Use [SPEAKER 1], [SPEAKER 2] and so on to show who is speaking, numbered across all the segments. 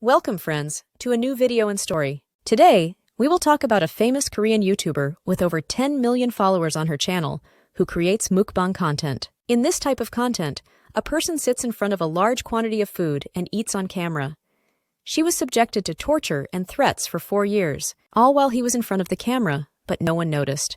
[SPEAKER 1] Welcome, friends, to a new video and story. Today, we will talk about a famous Korean YouTuber with over 10 million followers on her channel who creates mukbang content. In this type of content, a person sits in front of a large quantity of food and eats on camera. She was subjected to torture and threats for 4 years, all while he was in front of the camera, but no one noticed.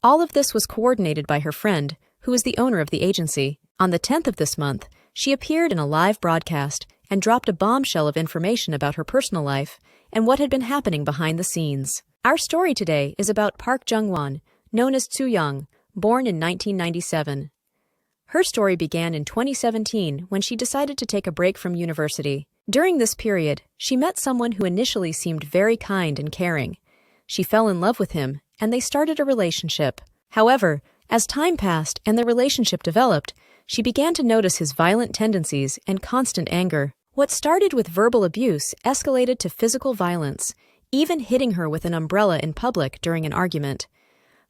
[SPEAKER 1] All of this was coordinated by her friend, who is the owner of the agency. On the 10th of this month, she appeared in a live broadcast and dropped a bombshell of information about her personal life and what had been happening behind the scenes. Our story today is about Park Jung-won, known as TZUYANG, born in 1997. Her story began in 2017 when she decided to take a break from university. During this period, she met someone who initially seemed very kind and caring. She fell in love with him, and they started a relationship. However, as time passed and the relationship developed, she began to notice his violent tendencies and constant anger. What started with verbal abuse escalated to physical violence, even hitting her with an umbrella in public during an argument.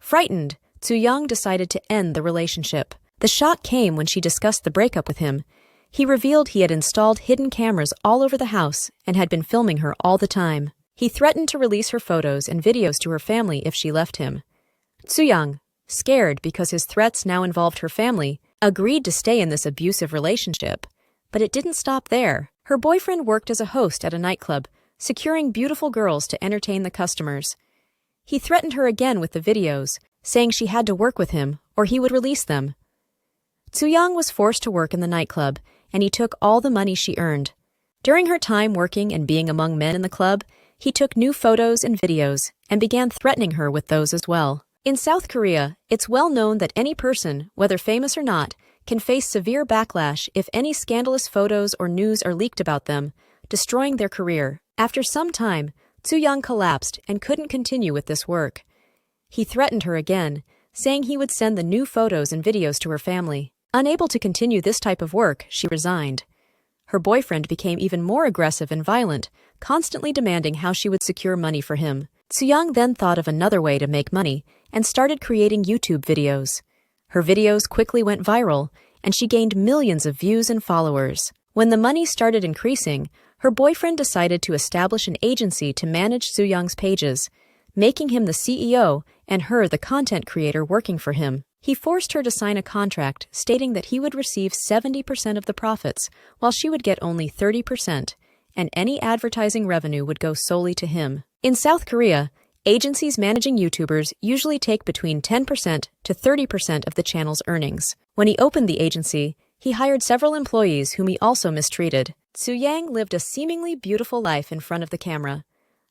[SPEAKER 1] Frightened, TZUYANG decided to end the relationship. The shock came when she discussed the breakup with him. He revealed he had installed hidden cameras all over the house and had been filming her all the time. He threatened to release her photos and videos to her family if she left him. TZUYANG, scared because his threats now involved her family, agreed to stay in this abusive relationship. But it didn't stop there. Her boyfriend worked as a host at a nightclub, securing beautiful girls to entertain the customers. He threatened her again with the videos, saying she had to work with him or he would release them. TZUYANG was forced to work in the nightclub, and he took all the money she earned. During her time working and being among men in the club, he took new photos and videos and began threatening her with those as well. In South Korea, it's well known that any person, whether famous or not, can face severe backlash if any scandalous photos or news are leaked about them, destroying their career. After some time, TZUYANG collapsed and couldn't continue with this work. He threatened her again, saying he would send the new photos and videos to her family. Unable to continue this type of work, she resigned. Her boyfriend became even more aggressive and violent, constantly demanding how she would secure money for him. TZUYANG then thought of another way to make money and started creating YouTube videos. Her videos quickly went viral, and she gained millions of views and followers. When the money started increasing, her boyfriend decided to establish an agency to manage TZUYANG's pages, making him the CEO and her the content creator working for him. He forced her to sign a contract stating that he would receive 70% of the profits, while she would get only 30%, and any advertising revenue would go solely to him. In South Korea, agencies managing YouTubers usually take between 10% to 30% of the channel's earnings. When he opened the agency, he hired several employees whom he also mistreated. TZUYANG lived a seemingly beautiful life in front of the camera,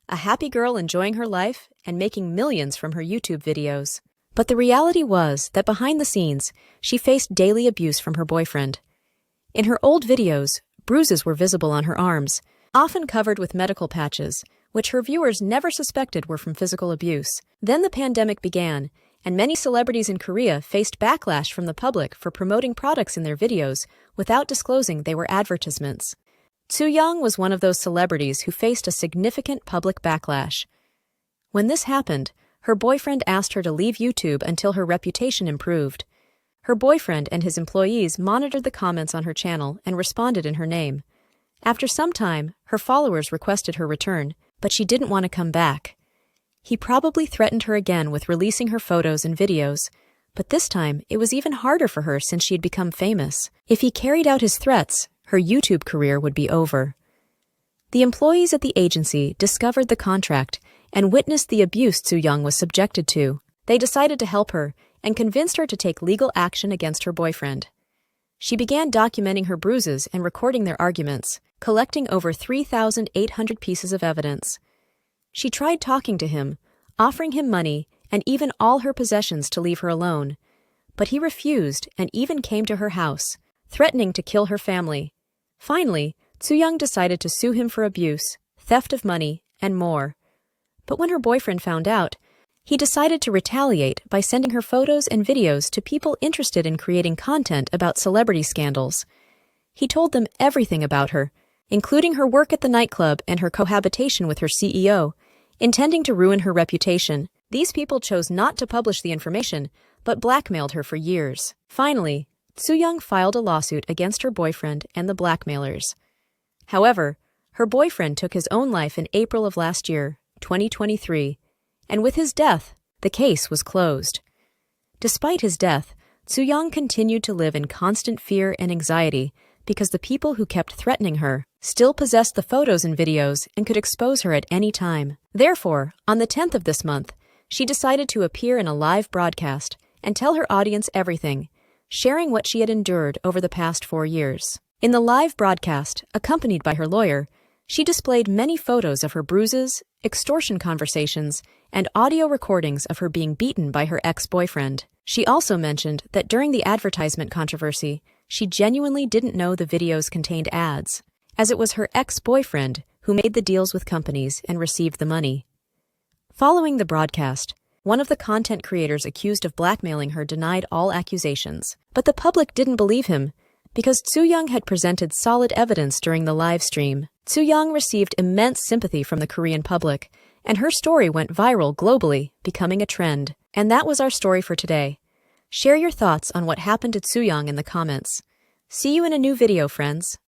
[SPEAKER 1] a happy girl enjoying her life and making millions from her YouTube videos. But the reality was that behind the scenes, she faced daily abuse from her boyfriend. In her old videos, bruises were visible on her arms, often covered with medical patches, which her viewers never suspected were from physical abuse. Then the pandemic began, and many celebrities in Korea faced backlash from the public for promoting products in their videos without disclosing they were advertisements. TZUYANG was one of those celebrities who faced a significant public backlash. When this happened, her boyfriend asked her to leave YouTube until her reputation improved. Her boyfriend and his employees monitored the comments on her channel and responded in her name. After some time, her followers requested her return, but she didn't want to come back. He probably threatened her again with releasing her photos and videos, but this time it was even harder for her since she had become famous. If he carried out his threats, her YouTube career would be over. The employees at the agency discovered the contract and witnessed the abuse TZUYANG was subjected to. They decided to help her and convinced her to take legal action against her boyfriend. She began documenting her bruises and recording their arguments, collecting over 3,800 pieces of evidence. She tried talking to him, offering him money and even all her possessions to leave her alone. But he refused and even came to her house, threatening to kill her family. Finally, TZUYANG decided to sue him for abuse, theft of money, and more. But when her boyfriend found out, he decided to retaliate by sending her photos and videos to people interested in creating content about celebrity scandals. He told them everything about her, including her work at the nightclub and her cohabitation with her CEO, intending to ruin her reputation. These people chose not to publish the information, but blackmailed her for years. Finally, TZUYANG filed a lawsuit against her boyfriend and the blackmailers. However, Her boyfriend took his own life in April of last year, 2023, and with his death, the case was closed. Despite his death, TZUYANG continued to live in constant fear and anxiety because the people who kept threatening her still possessed the photos and videos and could expose her at any time. Therefore, on the 10th of this month, she decided to appear in a live broadcast and tell her audience everything, sharing what she had endured over the past 4 years. In the live broadcast, accompanied by her lawyer, she displayed many photos of her bruises, extortion conversations, and audio recordings of her being beaten by her ex-boyfriend. She also mentioned that during the advertisement controversy, she genuinely didn't know the videos contained ads, as it was her ex-boyfriend who made the deals with companies and received the money. Following the broadcast, one of the content creators accused of blackmailing her denied all accusations, but the public didn't believe him because TZUYANG had presented solid evidence during the live stream. TZUYANG received immense sympathy from the Korean public, and her story went viral globally, becoming a trend. And that was our story for today. Share your thoughts on what happened to TZUYANG in the comments. See you in a new video, friends.